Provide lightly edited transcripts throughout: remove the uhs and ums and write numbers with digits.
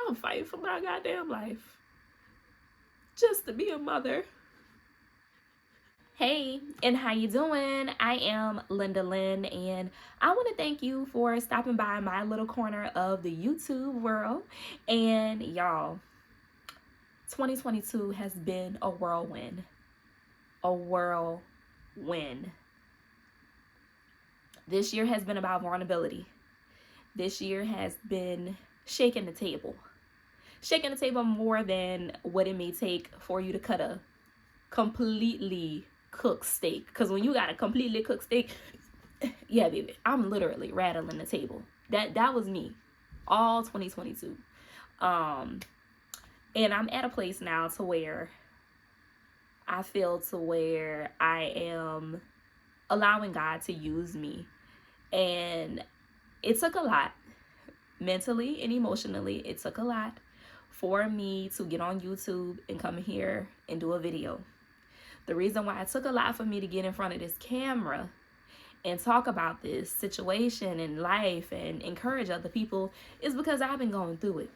I'm fighting for my goddamn life just to be a mother. Hey, and how you doing? I am LindaLynn, and I want to thank you for stopping by my little corner of the YouTube world. And y'all, 2022 has been a whirlwind. A whirlwind. This year has been about vulnerability. This year has been shaking the table. Shaking the table more than what it may take for you to cut a completely cooked steak. Because when you got a completely cooked steak, yeah, baby, I'm literally rattling the table. That was me all 2022. And I'm at a place now to where I feel to where I am allowing God to use me. And it took a lot, mentally and emotionally. It took a lot for me to get on YouTube and come here and do a video. The reason why it took a lot for me to get in front of this camera and talk about this situation in life and encourage other people is because I've been going through it.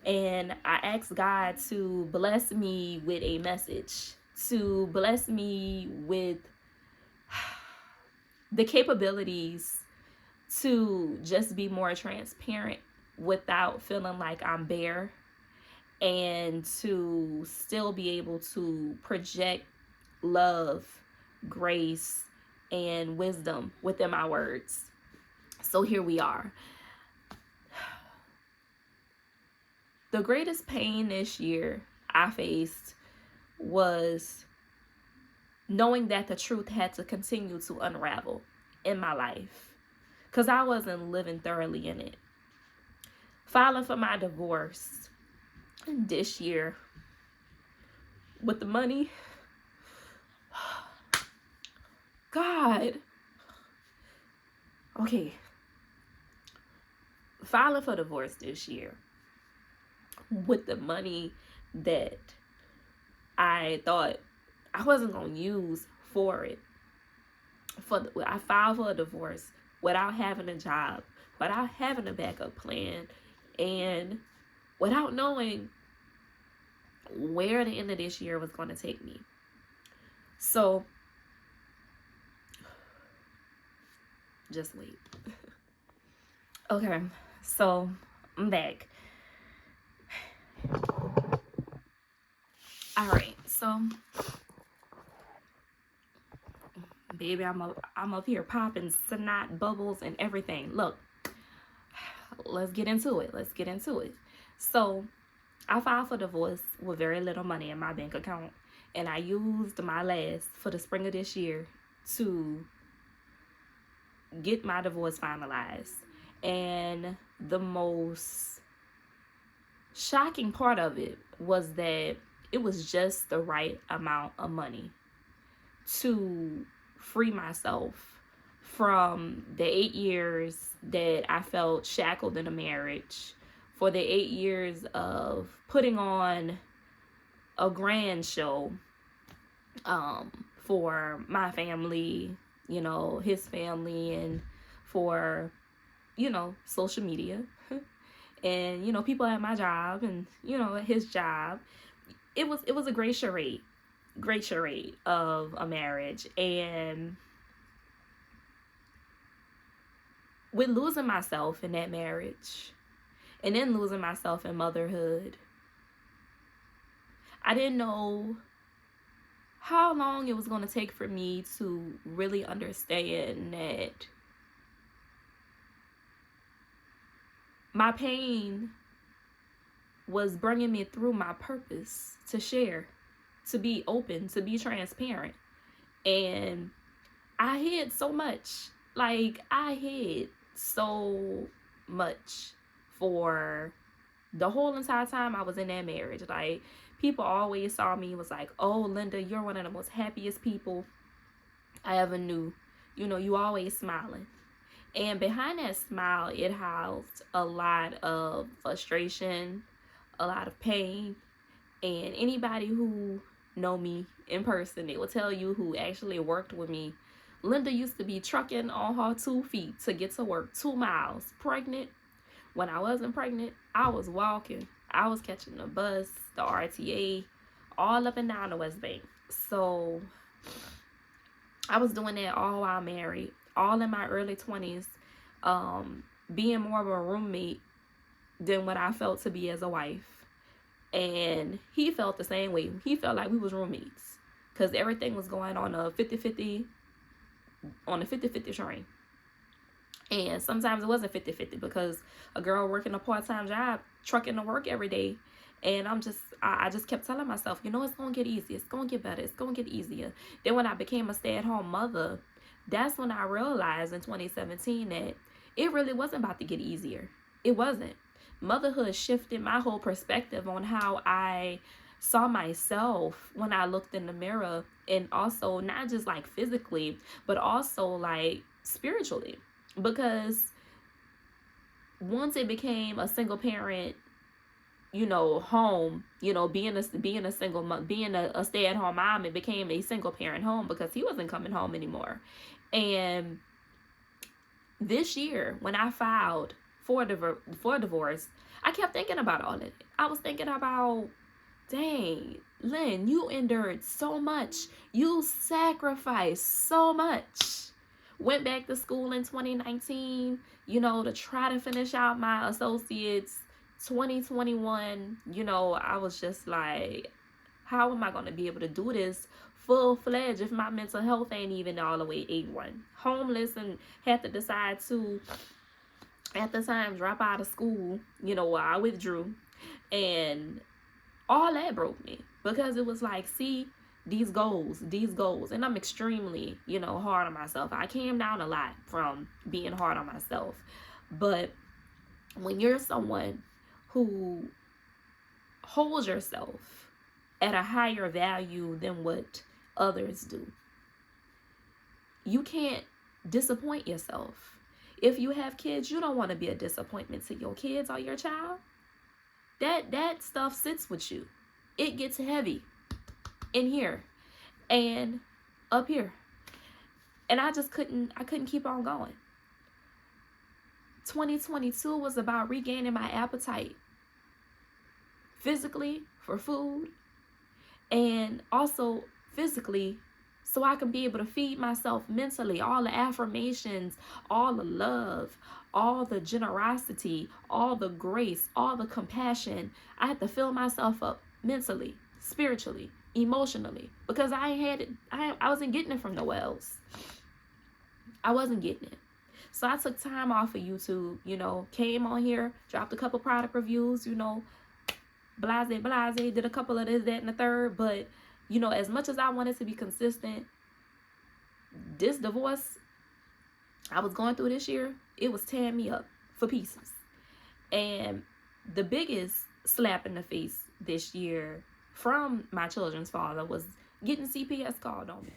And I asked God to bless me with a message, to bless me with the capabilities to just be more transparent without feeling like I'm bare, and to still be able to project love, grace, and wisdom within my words. So here we are. The greatest pain this year I faced was knowing that the truth had to continue to unravel in my life, because I wasn't living thoroughly in it. Filing for my divorce this year with the money, God. Okay. Filing for divorce this year with the money that I thought I wasn't going to use for it. I filed for a divorce without having a job, without having a backup plan, and without knowing where the end of this year was going to take me. So, just wait. Okay, so I'm back. All right, so baby, I'm up here popping snot bubbles and everything. Look, let's get into it. So I filed for divorce with very little money in my bank account, and I used my last for the spring of this year to get my divorce finalized. And the most shocking part of it was that it was just the right amount of money to free myself from the 8 years that I felt shackled in a marriage, for the 8 years of putting on a grand show for my family, you know, his family, and for, you know, social media and, you know, people at my job and, you know, at his job. It was a great charade of a marriage. And with losing myself in that marriage and then losing myself in motherhood, I didn't know how long it was going to take for me to really understand that my pain was bringing me through my purpose to share, to be open, to be transparent. And I hid so much. Like, I hid so much for the whole entire time I was in that marriage. Like, people always saw me, was like, oh, Linda, you're one of the most happiest people I ever knew. You know, you always smiling. And behind that smile, it housed a lot of frustration, a lot of pain. And anybody who know me in person, they will tell you, who actually worked with me, Linda used to be trucking on her 2 feet to get to work 2 miles pregnant. When I wasn't pregnant, I was walking I was catching the bus, the RTA, all up and down the West Bank. So I was doing that all while married, all in my early 20s, being more of a roommate than what I felt to be as a wife. And he felt the same way. He felt like we was roommates because everything was going on a 50-50, on a 50-50 train. And sometimes it wasn't 50-50 because a girl working a part-time job, trucking to work every day. And I just kept telling myself, you know, it's going to get easier. It's going to get better. It's going to get easier. Then when I became a stay-at-home mother, that's when I realized in 2017 that it really wasn't about to get easier. It wasn't. Motherhood shifted my whole perspective on how I saw myself when I looked in the mirror, and also not just like physically, but also like spiritually. Because once it became a single parent, you know, home, you know, being a single mom, being a stay-at-home mom, it became a single parent home because he wasn't coming home anymore. And this year, when I filed for divorce, I kept thinking about all of it. I was thinking about, dang, Lynn, you endured so much. You sacrificed so much. Went back to school in 2019, you know, to try to finish out my associates. 2021, you know, I was just like, how am I going to be able to do this full-fledged if my mental health ain't even all the way A1? Homeless, and had to decide to, at the time, drop out of school. You know, I withdrew. And all that broke me because it was like, see, these goals. And I'm extremely, you know, hard on myself. I came down a lot from being hard on myself. But when you're someone who holds yourself at a higher value than what others do, you can't disappoint yourself. If you have kids, you don't want to be a disappointment to your kids or your child. That stuff sits with you. It gets heavy in here and up here. And I couldn't keep on going. 2022 was about regaining my appetite physically for food, and also physically so I can be able to feed myself mentally. All the affirmations, all the love, all the generosity, all the grace, all the compassion. I had to fill myself up mentally, spiritually, emotionally, because I wasn't getting it from nowhere else. I wasn't getting it. So I took time off of YouTube, you know, came on here, dropped a couple product reviews, you know, blase, did a couple of this, that, and the third. But, you know, as much as I wanted to be consistent, this divorce I was going through this year, it was tearing me up for pieces. And the biggest slap in the face this year from my children's father was getting CPS called on me.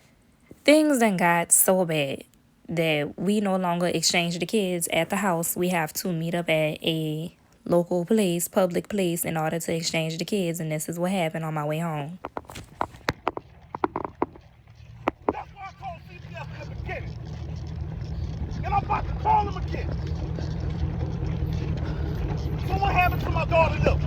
Things done got so bad that we no longer exchange the kids at the house. We have to meet up at a local place, public place, in order to exchange the kids. And this is what happened on my way home. That's why I called CPS in the beginning. And I'm about to call them again. So what happened to my daughter, look?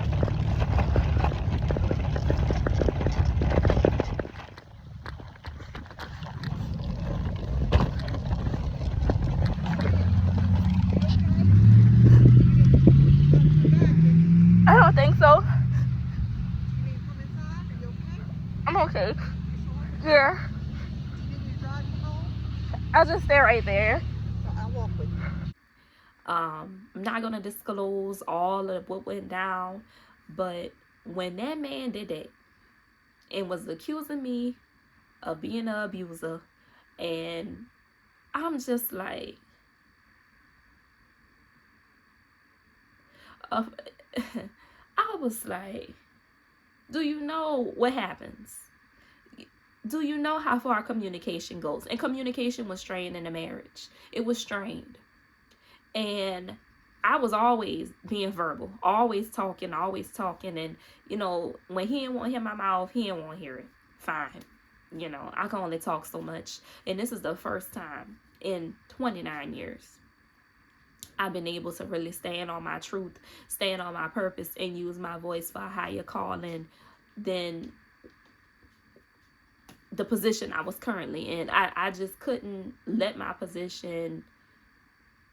I don't think so. I'm okay. Yeah. I'll just stay right there. I'll walk with you. I'm not gonna disclose all of what went down, but when that man did that and was accusing me of being an abuser, and I'm just like, I was like, do you know what happens? Do you know how far communication goes? And communication was strained in the marriage. It was strained. And I was always being verbal, always talking. And, you know, when he didn't want to hear my mouth, he didn't want to hear it. Fine. You know, I can only talk so much. And this is the first time in 29 years I've been able to really stand on my truth, stand on my purpose, and use my voice for a higher calling than the position I was currently in. I just couldn't let my position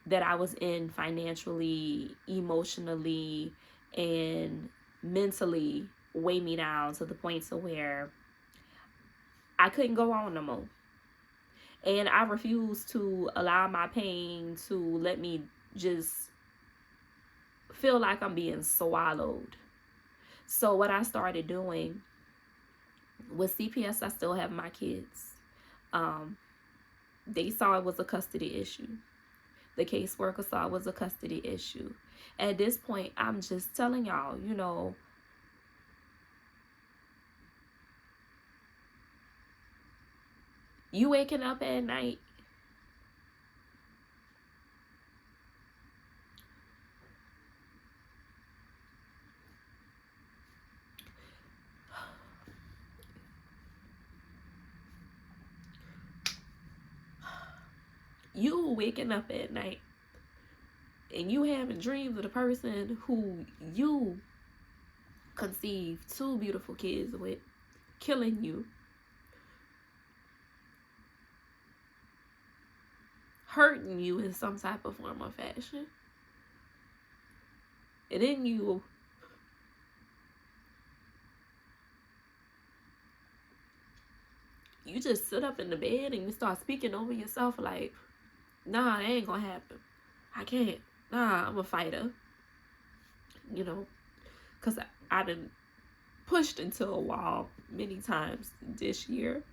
that I was in financially, emotionally, and mentally weigh me down to the point to where I couldn't go on no more. And I refused to allow my pain to let me just feel like I'm being swallowed. So what I started doing with CPS, I still have my kids. They saw it was a custody issue. The caseworker saw it was a custody issue. At this point, I'm just telling y'all, you know, you waking up at night, and you having dreams of the person who you conceived 2 beautiful kids with killing you, hurting you in some type of form or fashion, and then you just sit up in the bed and you start speaking over yourself like, nah, it ain't gonna happen. I can't. Nah, I'm a fighter. You know, because I've been pushed into a wall many times this year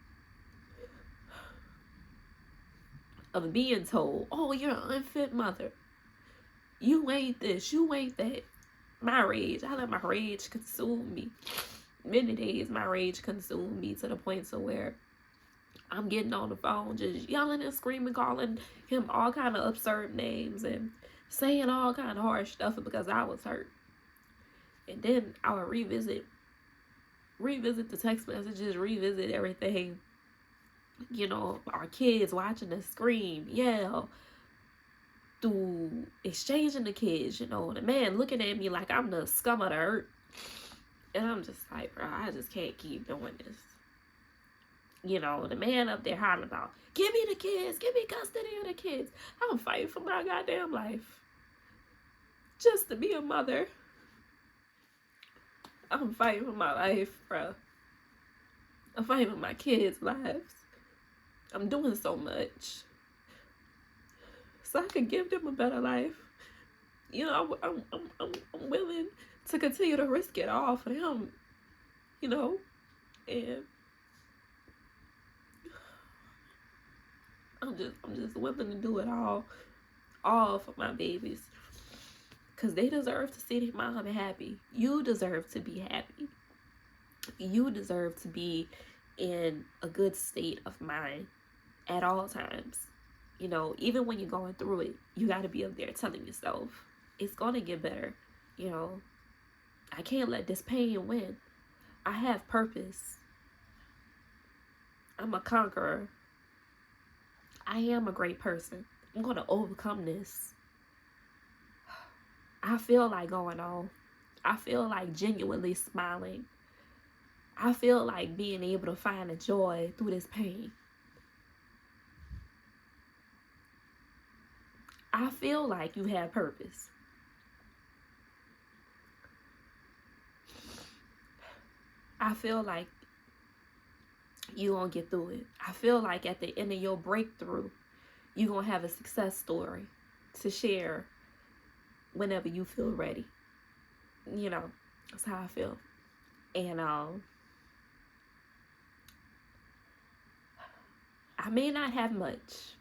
of being told, oh, you're an unfit mother. You ain't this, you ain't that. My rage, I let my rage consume me. Many days my rage consumed me to the point to where I'm getting on the phone just yelling and screaming, calling him all kind of absurd names and saying all kind of harsh stuff because I was hurt. And then I would revisit the text messages, revisit everything. You know, our kids watching us scream, yell, through exchanging the kids, you know, the man looking at me like I'm the scum of the earth. And I'm just like, bro, I just can't keep doing this. You know, the man up there hollering about, give me the kids, give me custody of the kids. I'm fighting for my goddamn life. Just to be a mother. I'm fighting for my life, bro. I'm fighting for my kids' lives. I'm doing so much so I could give them a better life. You know, I'm willing to continue to risk it all for them. You know, and I'm just willing to do it all for my babies, because they deserve to see their mom happy. You deserve to be happy. You deserve to be in a good state of mind at all times. You know, even when you're going through it, you got to be up there telling yourself, it's going to get better. You know, I can't let this pain win. I have purpose. I'm a conqueror. I am a great person. I'm going to overcome this. I feel like going on. I feel like genuinely smiling. I feel like being able to find a joy through this pain. I feel like you have purpose. I feel like you're going to get through it. I feel like at the end of your breakthrough, you're going to have a success story to share whenever you feel ready. You know, that's how I feel. And I may not have much,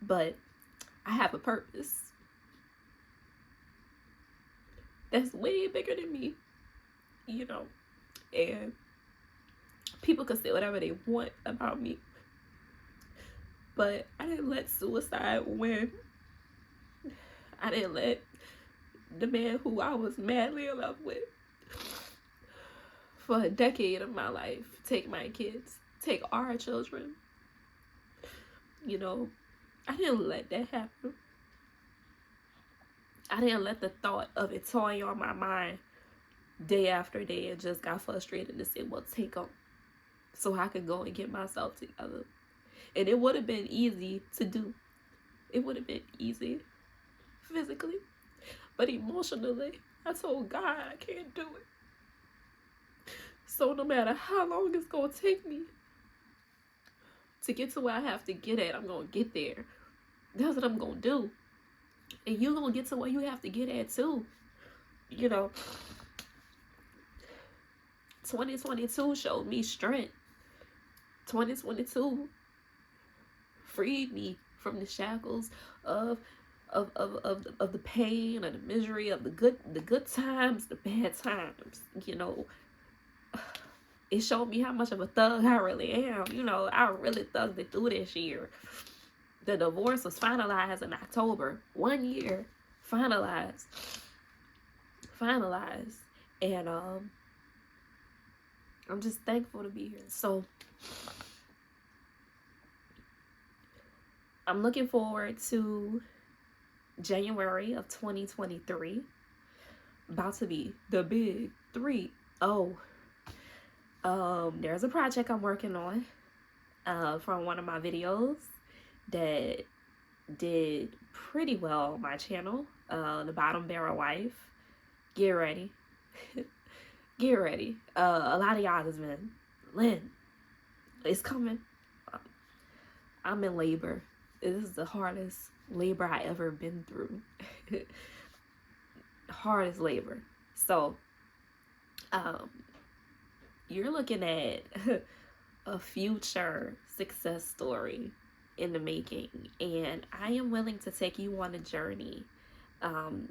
but I have a purpose that's way bigger than me, you know, and people can say whatever they want about me, but I didn't let suicide win. I didn't let the man who I was madly in love with for a decade of my life take my kids, take our children. You know, I didn't let that happen. I didn't let the thought of it toy on my mind day after day and just got frustrated and said, well, take them so I could go and get myself together. And it would have been easy to do. It would have been easy physically. But emotionally, I told God I can't do it. So no matter how long it's going to take me to get to where I have to get at, I'm going to get there. That's what I'm going to do. And you're going to get to where you have to get at too. You know, 2022 showed me strength. 2022 freed me from the shackles of the pain, of the misery, of the good times, the bad times. You know, it showed me how much of a thug I really am. You know, I really thugged it through this year. The divorce was finalized in October. 1 year, finalized. And I'm just thankful to be here. So I'm looking forward to January of 2023. About to be the big 3-0. There's a project I'm working on from one of my videos that did pretty well on my channel. The Bottom Barrel Wife. Get ready. Get ready. A lot of y'all has been, Lynn, it's coming. I'm in labor. This is the hardest labor I ever been through. Hardest labor. So, you're looking at a future success story in the making, and I am willing to take you on a journey.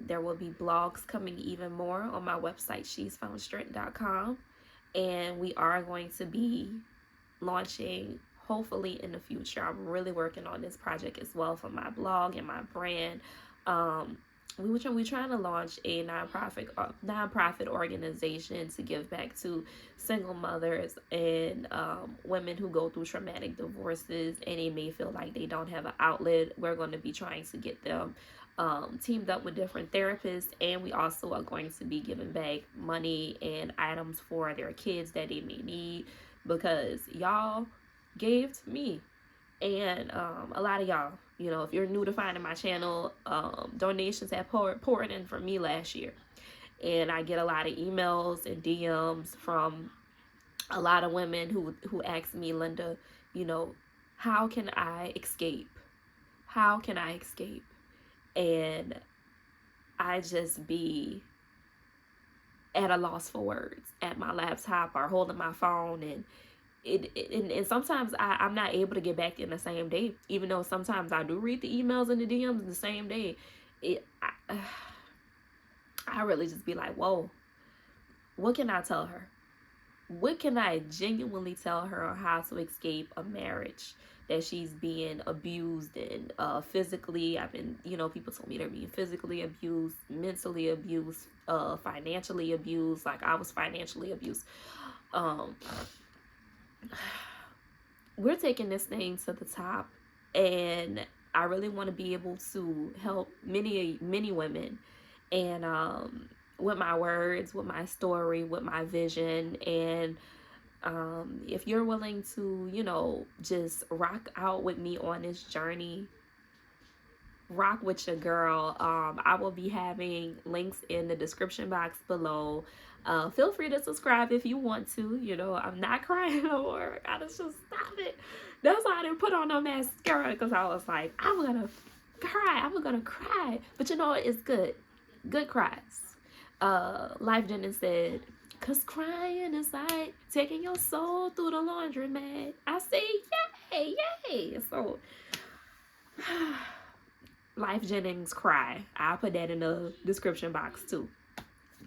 There will be blogs coming even more on my website, shesfoundstrength.com, and we are going to be launching hopefully in the future. I'm really working on this project as well for my blog and my brand. We're trying to launch a nonprofit organization to give back to single mothers and women who go through traumatic divorces and they may feel like they don't have an outlet. We're going to be trying to get them teamed up with different therapists, and we also are going to be giving back money and items for their kids that they may need, because y'all gave to me. And a lot of y'all, you know, if you're new to finding my channel, donations have poured in for me last year. And I get a lot of emails and DMs from a lot of women who ask me, Linda, you know, how can I escape? How can I escape? And I just be at a loss for words at my laptop or holding my phone, and and sometimes I'm not able to get back in the same day, even though sometimes I do read the emails and the DMs the same day. I really just be like, whoa, what can I tell her? What can I genuinely tell her on how to escape a marriage that she's being abused and physically? I've been, you know, people told me they're being physically abused, mentally abused, financially abused. Like I was financially abused. We're taking this thing to the top, and I really want to be able to help many women, and with my words, with my story, with my vision. And if you're willing to, you know, just rock out with me on this journey, rock with your girl, I will be having links in the description box below. Feel free to subscribe if you want to. You know, I'm not crying no more. I gotta just stop it. That's why I didn't put on no mascara, because I was like, I'm gonna cry. But you know, it's good cries. Lyfe Jennings said, cause crying is like taking your soul through the laundromat. I say, yay. So Lyfe Jennings Cry, I'll put that in the description box too.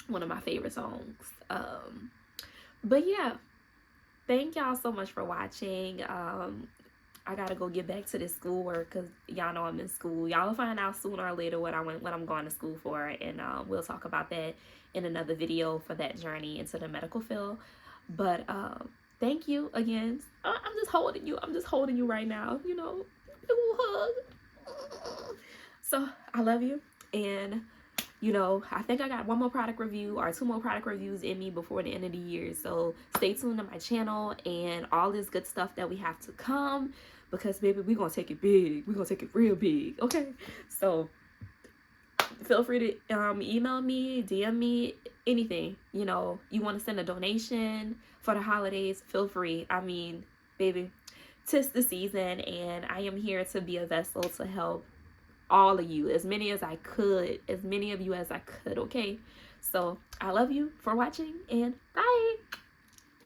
One of my favorite songs. But yeah, thank y'all so much for watching. I gotta go get back to this schoolwork, because y'all know I'm in school. Y'all will find out sooner or later what I'm going to school for, and we'll talk about that in another video for that journey into the medical field. But thank you again. I'm just holding you right now, you know, little hug. So I love you, and you know, I think I got 1 more product review or 2 more product reviews in me before the end of the year. So stay tuned to my channel and all this good stuff that we have to come, because baby, we're gonna take it big. We're gonna take it real big. Okay, so feel free to email me, DM me, anything. You know, you want to send a donation for the holidays, feel free. I mean, baby, 'tis the season, and I am here to be a vessel to help all of you, as many as I could, as many of you as I could. Okay, so I love you for watching, and bye.